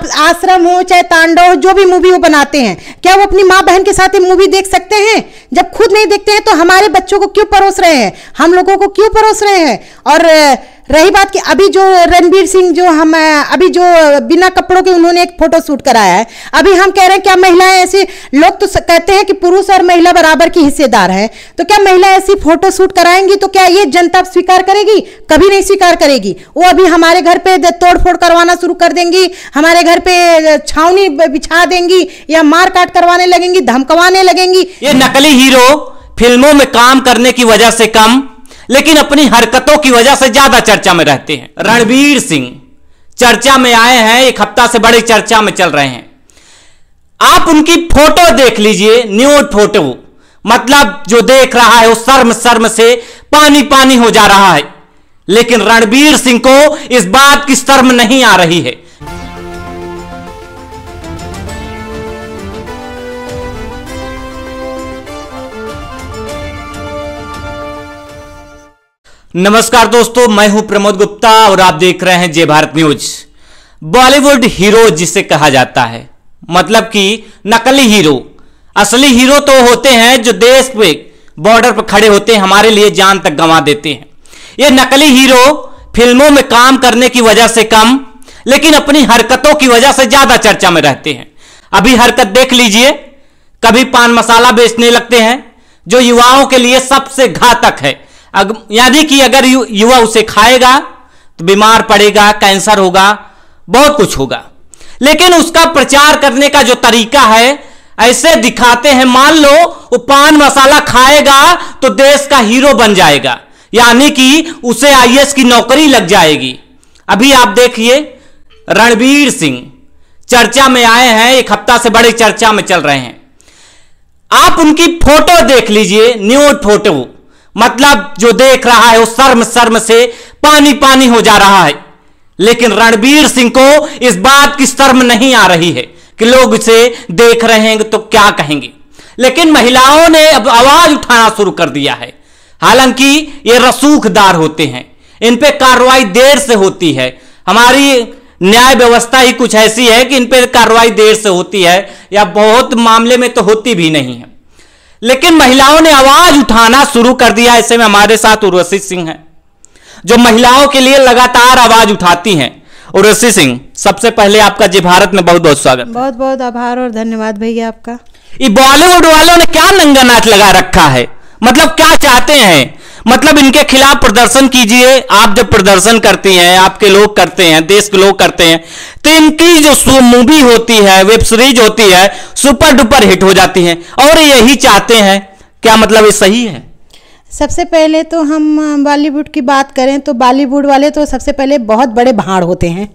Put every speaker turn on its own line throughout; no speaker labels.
अब आश्रम हो चाहे तांडव हो, जो भी मूवी वो बनाते हैं, क्या वो अपनी माँ बहन के साथ ये मूवी देख सकते हैं? जब खुद नहीं देखते हैं तो हमारे बच्चों को क्यों परोस रहे हैं, हम लोगों को क्यों परोस रहे हैं? और रही बात कि अभी जो रणबीर सिंह जो हम अभी जो बिना कपड़ों के उन्होंने एक फोटो शूट कराया है, अभी हम कह रहे हैं क्या महिलाएं ऐसी, लोग तो कहते हैं कि पुरुष और महिला बराबर की हिस्सेदार हैं, तो क्या महिला ऐसी फोटो शूट कराएंगी तो क्या ये जनता स्वीकार करेगी? कभी नहीं स्वीकार करेगी। वो अभी हमारे घर पे तोड़फोड़ करवाना शुरू कर देंगी, हमारे घर पे छावनी बिछा देंगी या मार काट करवाने लगेंगी, धमकवाने लगेंगी।
ये नकली हीरो फिल्मों में काम करने की वजह से कम, लेकिन अपनी हरकतों की वजह से ज्यादा चर्चा में रहते हैं। रणबीर सिंह चर्चा में आए हैं, एक हफ्ता से बड़ी चर्चा में चल रहे हैं। आप उनकी फोटो देख लीजिए, न्यूड फोटो, मतलब जो देख रहा है वो शर्म शर्म से पानी पानी हो जा रहा है। लेकिन रणबीर सिंह को इस बात की शर्म नहीं आ रही है। नमस्कार दोस्तों, मैं हूं प्रमोद गुप्ता और आप देख रहे हैं जय भारत न्यूज। बॉलीवुड हीरो जिसे कहा जाता है, मतलब कि नकली हीरो। असली हीरो तो होते हैं जो देश पे बॉर्डर पर खड़े होते हैं, हमारे लिए जान तक गंवा देते हैं। ये नकली हीरो फिल्मों में काम करने की वजह से कम, लेकिन अपनी हरकतों की वजह से ज्यादा चर्चा में रहते हैं। अभी हरकत देख लीजिए, कभी पान मसाला बेचने लगते हैं जो युवाओं के लिए सबसे घातक है। यानी कि अगर युवा उसे खाएगा तो बीमार पड़ेगा, कैंसर होगा, बहुत कुछ होगा। लेकिन उसका प्रचार करने का जो तरीका है, ऐसे दिखाते हैं मान लो वो पान मसाला खाएगा तो देश का हीरो बन जाएगा, यानी कि उसे आईएएस की नौकरी लग जाएगी। अभी आप देखिए, रणबीर सिंह चर्चा में आए हैं, एक हफ्ता से बड़ी चर्चा में चल रहे हैं। आप उनकी फोटो देख लीजिए, न्यूड फोटो, मतलब जो देख रहा है वो शर्म शर्म से पानी पानी हो जा रहा है। लेकिन रणबीर सिंह को इस बात की शर्म नहीं आ रही है कि लोग इसे देख रहे हैं तो क्या कहेंगे। लेकिन महिलाओं ने अब आवाज उठाना शुरू कर दिया है। हालांकि ये रसूखदार होते हैं, इन पे कार्रवाई देर से होती है। हमारी न्याय व्यवस्था ही कुछ ऐसी है कि इन पे कार्रवाई देर से होती है, या बहुत मामले में तो होती भी नहीं है। लेकिन महिलाओं ने आवाज उठाना शुरू कर दिया। ऐसे में हमारे साथ उर्वशी सिंह हैं, जो महिलाओं के लिए लगातार आवाज उठाती हैं। उर्वशी सिंह, सबसे पहले आपका जय भारत में बहुत बहुत स्वागत।
बहुत बहुत आभार और धन्यवाद भैया आपका।
ये बॉलीवुड वालों ने क्या नंगा नाच लगा रखा है, मतलब क्या चाहते हैं? मतलब इनके खिलाफ प्रदर्शन कीजिए। आप जब प्रदर्शन करती हैं, आपके लोग करते हैं, देश के लोग करते हैं, तो इनकी जो मूवी होती है, वेब सीरीज होती है, सुपर डुपर हिट हो जाती है। और यही चाहते हैं, क्या मतलब ये सही है?
सबसे पहले तो हम बॉलीवुड की बात करें तो बॉलीवुड वाले तो सबसे पहले बहुत बड़े भाड़ होते हैं,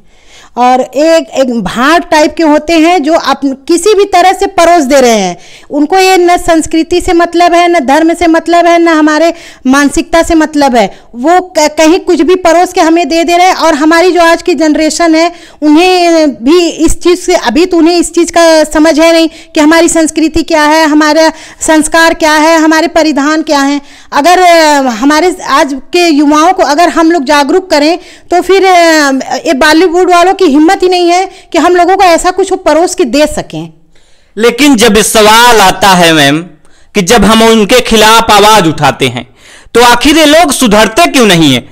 और एक भाड़ टाइप के होते हैं जो किसी भी तरह से परोस दे रहे हैं। उनको ये न संस्कृति से मतलब है, न धर्म से मतलब है, न हमारे मानसिकता से मतलब है। वो कहीं कुछ भी परोस के हमें दे रहे हैं। और हमारी जो आज की जनरेशन है, उन्हें भी इस चीज़ से, अभी तो उन्हें इस चीज़ का समझ है नहीं कि हमारी संस्कृति क्या है, हमारा संस्कार क्या है, हमारे परिधान क्या हैं। अगर हमारे आज के युवाओं को अगर हम लोग जागरूक करें तो फिर ये बॉलीवुड वालों की हिम्मत ही नहीं है कि हम लोगों को ऐसा कुछ परोस के दे सकें।
लेकिन जब इस सवाल आता है मैम कि जब हम उनके खिलाफ आवाज उठाते हैं तो आखिर ये लोग सुधरते क्यों नहीं है?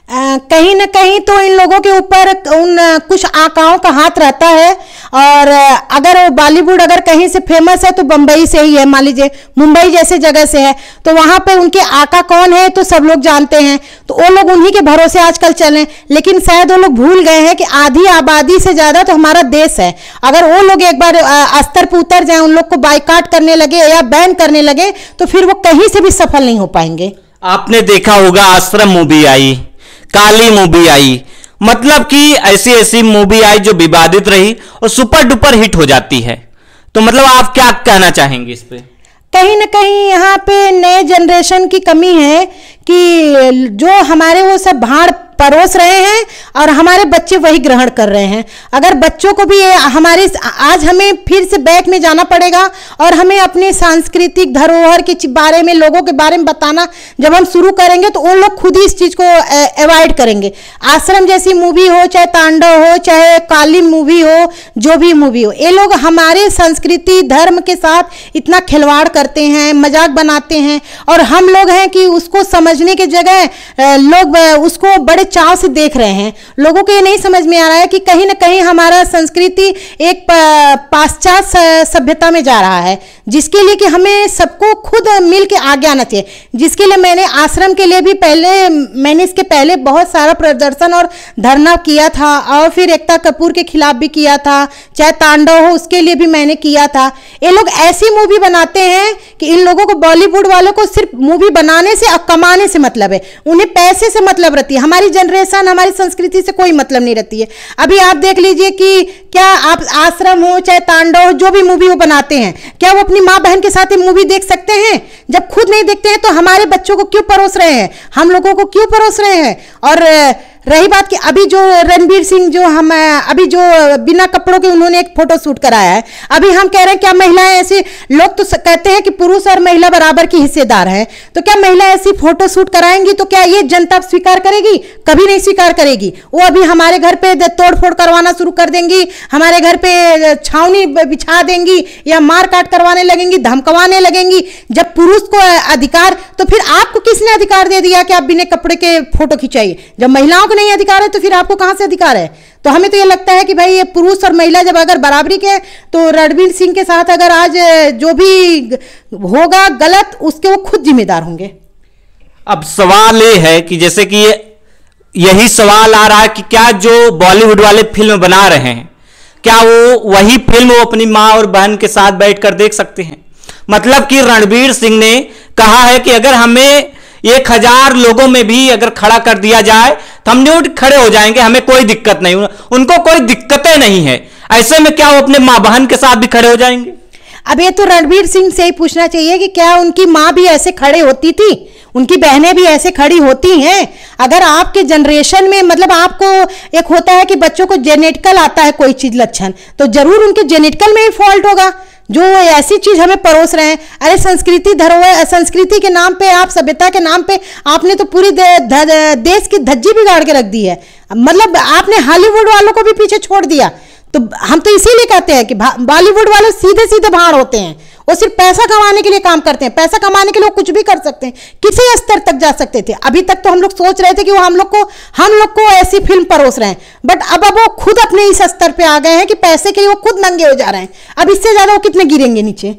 कहीं ना कहीं तो इन लोगों के ऊपर उन कुछ आकाओं का हाथ रहता है। और अगर बॉलीवुड अगर कहीं से फेमस है तो बम्बई से ही है, मान लीजिए मुंबई जैसे जगह से है, तो वहाँ पे उनके आका कौन है तो सब लोग जानते हैं, तो वो लोग उन्हीं के भरोसे आजकल चलें। लेकिन शायद वो लोग भूल गए हैं कि आधी आबादी से ज़्यादा तो हमारा देश है। अगर वो लोग एक बार स्तर पर उतर जाए, उन लोग को बाइकाट करने लगे या बैन करने लगे, तो फिर वो कहीं से भी सफल नहीं हो पाएंगे।
आपने देखा होगा, आश्रम मूवी आई, काली मूवी आई, मतलब कि ऐसी ऐसी मूवी आई जो विवादित रही और सुपर डुपर हिट हो जाती है। तो मतलब आप क्या कहना चाहेंगे इस पे?
कहीं ना कहीं यहाँ पे नए जनरेशन की कमी है कि जो हमारे वो सब भाड़ परोस रहे हैं और हमारे बच्चे वही ग्रहण कर रहे हैं। अगर बच्चों को भी हमारे आज हमें फिर से बैक में जाना पड़ेगा और हमें अपने सांस्कृतिक धरोहर के बारे में, लोगों के बारे में बताना जब हम शुरू करेंगे तो उन लोग खुद ही इस चीज को अवॉइड करेंगे। आश्रम जैसी मूवी हो, चाहे तांडव हो, चाहे काली मूवी हो, जो भी मूवी हो, ये लोग हमारे संस्कृति धर्म के साथ इतना खिलवाड़ करते हैं, मजाक बनाते हैं, और हम लोग हैं कि उसको समझने की जगह लोग उसको बड़े चाव से देख रहे हैं। लोगों को ये नहीं समझ में आ रहा है कि कहीं ना कहीं हमारा संस्कृति एक पाश्चात्य सभ्यता में जा रहा है, जिसके लिए कि हमें सबको खुद मिल के आगे आना चाहिए। जिसके लिए मैंने आश्रम के लिए भी मैंने इसके पहले बहुत सारा प्रदर्शन और धरना किया था, और फिर एकता कपूर के खिलाफ भी किया था, चाहे तांडव हो उसके लिए भी मैंने किया था। ये लोग ऐसी मूवी बनाते हैं कि इन लोगों को, बॉलीवुड वालों को सिर्फ मूवी बनाने से और कमाने से मतलब है, उन्हें पैसे से मतलब रहती है। हमारी जनरेशन, हमारी संस्कृति से कोई मतलब नहीं रहती है। अभी आप देख लीजिए कि क्या आप आश्रम हो चाहे तांडव हो, जो भी मूवी वो बनाते हैं, क्या वो अपनी माँ बहन के साथ ये मूवी देख सकते हैं? जब खुद नहीं देखते हैं तो हमारे बच्चों को क्यों परोस रहे हैं, हम लोगों को क्यों परोस रहे हैं? और रही बात कि अभी जो रणवीर सिंह जो हम अभी जो बिना कपड़ों के उन्होंने एक फोटो शूट कराया है, अभी हम कह रहे हैं क्या महिलाएं ऐसी, लोग तो कहते हैं कि पुरुष और महिला बराबर की हिस्सेदार हैं, तो क्या महिला ऐसी फोटो शूट कराएंगी तो क्या ये जनता स्वीकार करेगी? कभी नहीं स्वीकार करेगी। वो अभी हमारे घर पे तोड़ फोड़ करवाना शुरू कर देंगी, हमारे घर पे छावनी बिछा देंगी या मार काट करवाने लगेंगी, धमकवाने लगेंगी। जब पुरुष को अधिकार, तो फिर आपको किसने अधिकार दे दिया कि आप बिना कपड़े के फोटो खिंचाइए? जब महिलाओं को नहीं अधिकार है तो फिर आपको कहां से अधिकार है? तो हमें तो ये लगता है कि भाई ये पुरुष और महिला जब अगर बराबरी के, तो रणवीर सिंह के साथ अगर आज जो भी होगा गलत, उसके वो खुद जिम्मेदार होंगे।
अब सवाल ये है कि जैसे कि यही सवाल आ रहा है कि क्या जो बॉलीवुड वाले फिल्म बना रहे हैं, क्या वो वही फिल्म वो अपनी माँ और बहन के साथ बैठकर देख सकते हैं? मतलब कि रणवीर सिंह ने कहा है कि अगर हमें 1000 लोगों में भी अगर खड़ा कर दिया जाए तो हम न्यूड खड़े हो जाएंगे, हमें कोई दिक्कत नहीं, उनको कोई दिक्कतें नहीं है। ऐसे में क्या वो अपने माँ बहन के साथ भी खड़े हो जाएंगे?
अब ये तो रणवीर सिंह से ही पूछना चाहिए कि क्या उनकी माँ भी ऐसे खड़े होती थी, उनकी बहनें भी ऐसे खड़ी होती हैं? अगर आपके जनरेशन में, मतलब आपको एक होता है कि बच्चों को जेनेटिकल आता है कोई चीज लक्षण, तो जरूर उनके जेनेटिकल में ही फॉल्ट होगा जो ऐसी चीज हमें परोस रहे हैं। अरे संस्कृति धरोहर, संस्कृति के नाम पे, आप सभ्यता के नाम पे आपने तो पूरी देश की धज्जी बिगाड़ के रख दी है। मतलब आपने हॉलीवुड वालों को भी पीछे छोड़ दिया। तो हम तो इसीलिए कहते हैं कि बॉलीवुड वाले सीधे सीधे भाड़ होते हैं, वो सिर्फ पैसा कमाने के लिए काम करते हैं। पैसा कमाने के लिए वो कुछ भी कर सकते हैं, किसी स्तर तक जा सकते थे। अभी तक तो हम लोग सोच रहे थे कि वो हम लोग को ऐसी फिल्म परोस रहे हैं, बट अब वो खुद अपने इस स्तर पे आ गए हैं कि पैसे के लिए वो खुद नंगे हो जा रहे हैं। अब इससे ज्यादा वो कितने गिरेंगे नीचे?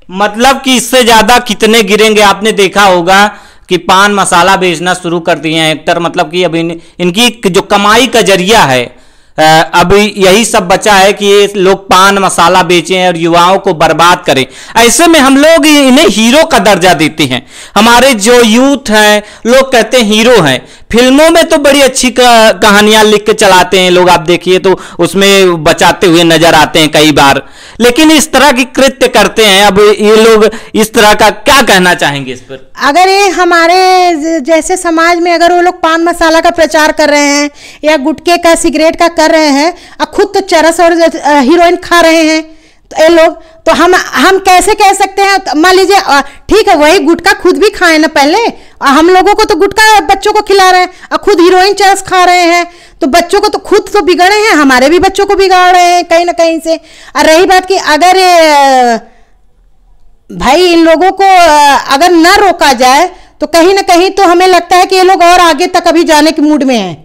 मतलब कि इससे ज्यादा कितने गिरेंगे? आपने देखा होगा कि पान मसाला बेचना शुरू कर दिए हैं एक्टर, मतलब कि अब इनकी जो कमाई का जरिया है, अब यही सब बचा है कि ये लोग पान मसाला बेचें और युवाओं को बर्बाद करें। ऐसे में हम लोग इन्हें हीरो का दर्जा देते हैं। हमारे जो यूथ हैं, लोग कहते हैं हीरो हैं। फिल्मों में तो बड़ी अच्छी कहानियां लिख के चलाते हैं लोग, आप देखिए तो उसमें बचाते हुए नजर आते हैं कई बार, लेकिन इस तरह की कृत्य करते हैं। अब ये लोग इस तरह का क्या कहना चाहेंगे इस पर?
अगर ये हमारे जैसे समाज में अगर वो लोग पान मसाला का प्रचार कर रहे हैं या गुटखे का, सिगरेट का कर रहे हैं, और खुद तो चरस और हीरोइन खा रहे हैं, तो ये लोग, तो हम कैसे कह सकते हैं? मान लीजिए ठीक है, वही गुटखा खुद भी खाए ना पहले, हम लोगों को तो गुटखा बच्चों को खिला रहे हैं और खुद हीरोइन चरस खा रहे हैं, तो बच्चों को तो खुद तो बिगड़े हैं, हमारे भी बच्चों को बिगाड़ रहे हैं कहीं ना कहीं से। और रही बात कि अगर भाई इन लोगों को अगर न रोका जाए तो कहीं ना कहीं तो हमें लगता है कि ये लोग और आगे तक अभी जाने के मूड में हैं।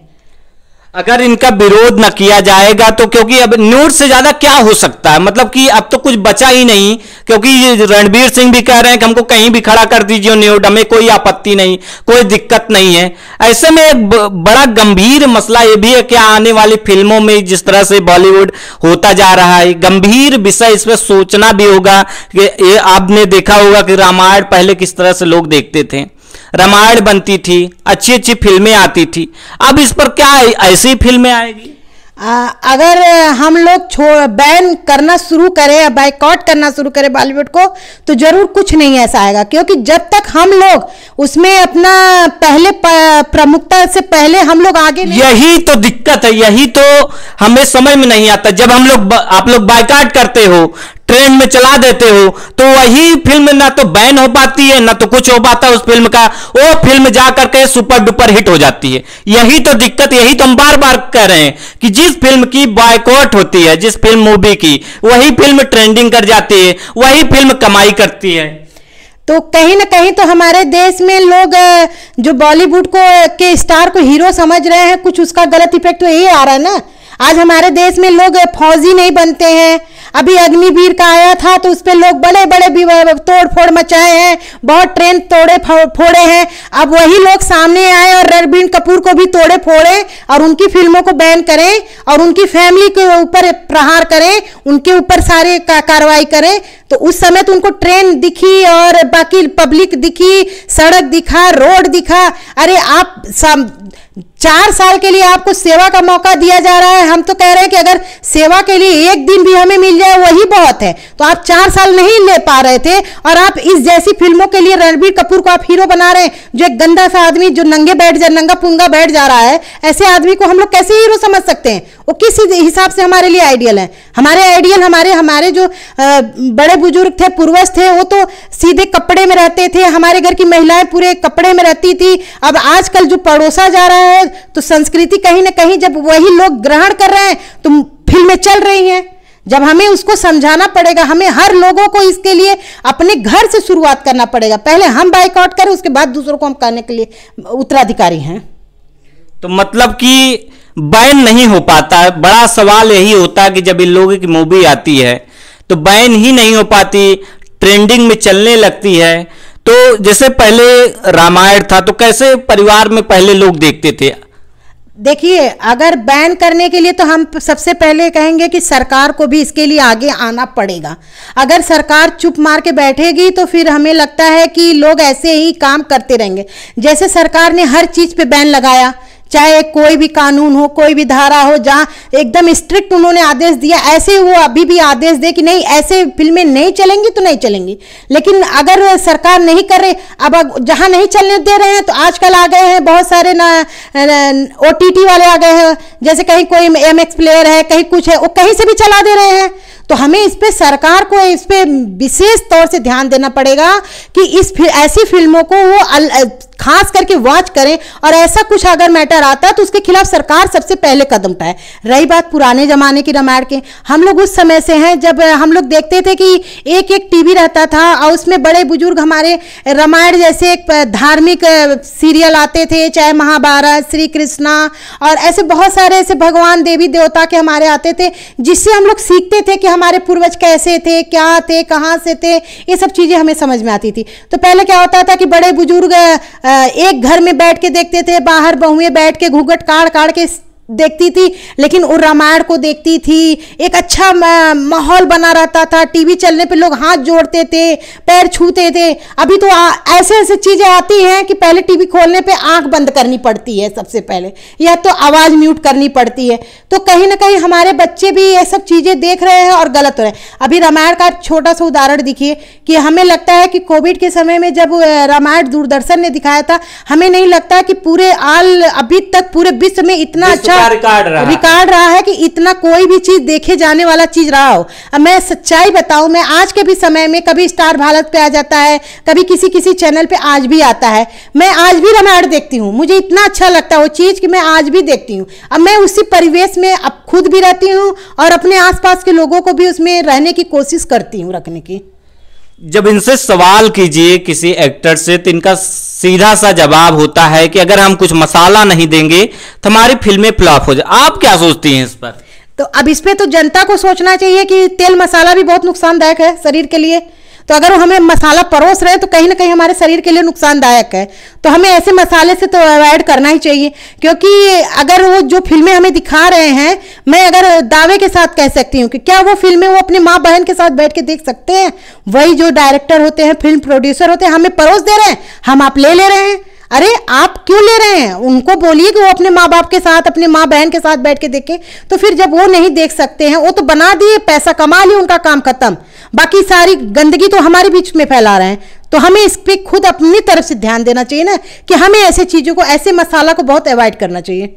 अगर इनका विरोध न किया जाएगा तो, क्योंकि अब न्यूड से ज्यादा क्या हो सकता है? मतलब कि अब तो कुछ बचा ही नहीं, क्योंकि रणवीर सिंह भी कह रहे हैं कि हमको कहीं भी खड़ा कर दीजिए न्यूड, हमें कोई आपत्ति नहीं, कोई दिक्कत नहीं है। ऐसे में एक बड़ा गंभीर मसला ये भी है कि आने वाली फिल्मों में जिस तरह से बॉलीवुड होता जा रहा है, गंभीर विषय, इस पर सोचना भी होगा कि ये आपने देखा होगा कि रामायण पहले किस तरह से लोग देखते थे, रामायण बनती थी, अच्छी अच्छी फिल्में आती थी। अब इस पर क्या ऐसी फिल्में आएगी?
अगर हम लोग बैन करना शुरू करें या बाइकआउट करना शुरू करें बॉलीवुड को, तो जरूर कुछ नहीं ऐसा आएगा, क्योंकि जब तक हम लोग उसमें अपना पहले प्रमुखता से पहले हम लोग आगे नहीं।
यही तो दिक्कत है, यही तो हमें समझ में नहीं आता। जब आप लोग बाइकआउट करते हो, ट्रेंड में चला देते हो, तो वही फिल्म ना तो बैन हो पाती है ना तो कुछ हो पाता है उस फिल्म का, वो फिल्म जा करके सुपर डुपर हिट हो जाती है। यही तो दिक्कत, यही तो हम बार बार कह रहे हैं कि जिस फिल्म की बाइकआउट होती है, जिस फिल्म मूवी की, वही फिल्म ट्रेंडिंग कर जाती है, वही फिल्म कमाई करती है।
तो कहीं ना कहीं तो हमारे देश में लोग जो बॉलीवुड को के स्टार को हीरो समझ रहे हैं, कुछ उसका गलत इफेक्ट तो यही आ रहा है ना। आज हमारे देश में लोग फौजी नहीं बनते हैं। अभी अग्निवीर का आया था तो उस पर लोग बड़े बड़े तोड़ फोड़ मचाए हैं, बहुत ट्रेन तोड़े फोड़े हैं। अब वही लोग सामने आए और रणबीर कपूर को भी तोड़े फोड़े और उनकी फिल्मों को बैन करें और उनकी फैमिली के ऊपर प्रहार करें, उनके ऊपर सारे कार्रवाई करें। तो उस समय तो उनको ट्रेन दिखी और बाकी पब्लिक दिखी, सड़क दिखा, रोड दिखा। अरे आप 4 साल के लिए आपको सेवा का मौका दिया जा रहा है। हम तो कह रहे हैं कि अगर सेवा के लिए एक दिन भी हमें मिल जाए वही बहुत है। तो आप 4 साल नहीं ले पा रहे थे और आप इस जैसी फिल्मों के लिए रणबीर कपूर को आप हीरो बना रहे हैं, जो एक गंदा सा आदमी जो नंगा पुंगा बैठ जा रहा है। ऐसे आदमी को हम लोग कैसे हीरो समझ सकते हैं? वो किस हिसाब से हमारे लिए आइडियल है? हमारे आइडियल हमारे जो बड़े बुजुर्ग थे, पूर्वज थे, वो तो सीधे कपड़े में रहते थे। हमारे घर की महिलाएं पूरे कपड़े में रहती थी। अब आजकल जो परोसा जा रहा है, तो संस्कृति कहीं ना कहीं जब वही लोग ग्रहण कर रहे हैं तो फिल्में चल रही हैं। जब हमें उसको समझाना पड़ेगा, हमें हर लोगों को इसके लिए अपने घर से शुरुआत करना पड़ेगा। पहले हम बाइकआउट करें, उसके बाद दूसरों को हम करने के लिए उत्तराधिकारी हैं।
तो मतलब कि बैन नहीं हो पाता। बड़ा सवाल यही होता है कि जब इन लोगों की मूवी आती है तो बैन ही नहीं हो पाती, ट्रेंडिंग में चलने लगती है। तो जैसे पहले रामायण था तो कैसे परिवार में पहले लोग देखते थे?
देखिए, अगर बैन करने के लिए तो हम सबसे पहले कहेंगे कि सरकार को भी इसके लिए आगे आना पड़ेगा। अगर सरकार चुप मार के बैठेगी तो फिर हमें लगता है कि लोग ऐसे ही काम करते रहेंगे। जैसे सरकार ने हर चीज पे बैन लगाया, चाहे कोई भी कानून हो, कोई भी धारा हो, जहाँ एकदम स्ट्रिक्ट उन्होंने आदेश दिया, ऐसे वो अभी भी आदेश दे कि नहीं ऐसे फिल्में नहीं चलेंगी तो नहीं चलेंगी। लेकिन अगर सरकार नहीं कर रही, अब जहाँ नहीं चलने दे रहे हैं तो आजकल आ गए हैं बहुत सारे OTT वाले आ गए हैं। जैसे कहीं कोई MX प्लेयर है, कहीं कुछ है, वो कहीं से भी चला दे रहे हैं। तो हमें इस पे सरकार को इस पे विशेष तौर से ध्यान देना पड़ेगा कि ऐसी फिल्मों को वो खास करके वॉच करें, और ऐसा कुछ अगर मैटर आता है तो उसके खिलाफ सरकार सबसे पहले कदम उठाए। रही बात पुराने जमाने की रामायण के, हम लोग उस समय से हैं जब हम लोग देखते थे कि एक एक टीवी रहता था और उसमें बड़े बुजुर्ग हमारे रामायण जैसे एक धार्मिक सीरियल आते थे, चाहे महाभारत, श्री कृष्णा और ऐसे बहुत सारे ऐसे भगवान देवी देवता के हमारे आते थे, जिससे हम लोग सीखते थे कि हमारे पूर्वज कैसे थे, क्या थे, कहाँ से थे। ये सब चीजें हमें समझ में आती थी। तो पहले क्या होता था कि बड़े बुजुर्ग एक घर में बैठ के देखते थे, बाहर बहुएं बैठ के घूंघट काढ़ के देखती थी, लेकिन वो रामायण को देखती थी। एक अच्छा माहौल बना रहता था, टीवी चलने पे लोग हाथ जोड़ते थे, पैर छूते थे। अभी तो ऐसे ऐसे चीजें आती हैं कि पहले टीवी खोलने पे आंख बंद करनी पड़ती है सबसे पहले, या तो आवाज म्यूट करनी पड़ती है। तो कहीं ना कहीं हमारे बच्चे भी ये सब चीजें देख रहे हैं और गलत हो रहे हैं। अभी रामायण का छोटा सा उदाहरण देखिए कि हमें लगता है कि कोविड के समय में जब रामायण दूरदर्शन ने दिखाया था, हमें नहीं लगता कि पूरे अभी तक पूरे विश्व में इतना अच्छा रिकॉर्ड रहा है कि इतना कोई भी चीज देखे जाने वाला चीज रहा हो। अब मैं सच्चाई बताऊं, मैं आज के भी समय में कभी स्टार भारत पे आ जाता है, कभी किसी चैनल पे आज भी आता है। मैं आज भी रामायण देखती हूँ, मुझे इतना अच्छा लगता है वो चीज कि मैं आज भी देखती हूँ। अब मैं उसी परिवेश में अब खुद भी रहती हूँ और अपने आसपास के लोगों को भी उसमें रहने की कोशिश करती हूँ, रखने की।
जब इनसे सवाल कीजिए किसी एक्टर से तो इनका सीधा सा जवाब होता है कि अगर हम कुछ मसाला नहीं देंगे तो हमारी फिल्में फ्लॉप हो जाए। आप क्या सोचती हैं इस पर?
तो अब इस पे तो जनता को सोचना चाहिए कि तेल मसाला भी बहुत नुकसानदायक है शरीर के लिए। तो अगर हमें मसाला परोस रहे तो कहीं ना कहीं हमारे शरीर के लिए नुकसानदायक है। तो हमें ऐसे मसाले से तो अवॉइड करना ही चाहिए, क्योंकि अगर वो जो फिल्में हमें दिखा रहे हैं, मैं अगर दावे के साथ कह सकती हूँ कि क्या वो फिल्में वो अपने माँ बहन के साथ बैठ के देख सकते हैं? वही जो डायरेक्टर होते हैं, फिल्म प्रोड्यूसर होते हैं, हमें परोस दे रहे हैं, हम आप ले रहे हैं। अरे आप क्यों ले रहे हैं? उनको बोलिए कि वो अपने माँ बाप के साथ, अपने माँ बहन के साथ बैठ के देखें। तो फिर जब वो नहीं देख सकते हैं, वो तो बना दिए, पैसा कमा लिए, उनका काम खत्म, बाकी सारी गंदगी तो हमारे बीच में फैला रहे हैं। तो हमें इस पे खुद अपनी तरफ से ध्यान देना चाहिए ना, कि हमें ऐसे चीजों को, ऐसे मसाला को बहुत अवॉइड करना चाहिए।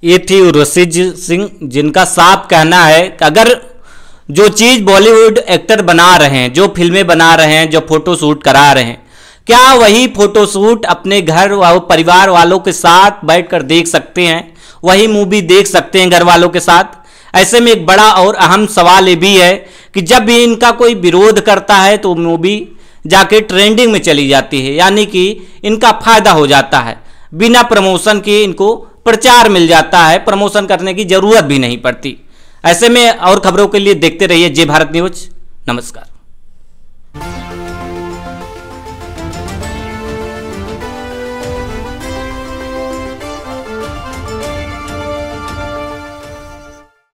ये थी उर्वशी सिंह, जिनका साफ कहना है कि अगर जो चीज बॉलीवुड एक्टर बना रहे हैं, जो फिल्में बना रहे हैं, जो फोटो शूट करा रहे हैं, क्या वही फोटो शूट अपने घर व परिवार वालों के साथ बैठकर देख सकते हैं? वही मूवी देख सकते हैं घर वालों के साथ? ऐसे में एक बड़ा और अहम सवाल ये भी है कि जब भी इनका कोई विरोध करता है तो मूवी जाके ट्रेंडिंग में चली जाती है, यानी कि इनका फायदा हो जाता है, बिना प्रमोशन के इनको प्रचार मिल जाता है, प्रमोशन करने की जरूरत भी नहीं पड़ती। ऐसे में और खबरों के लिए देखते रहिए जय भारत न्यूज। नमस्कार।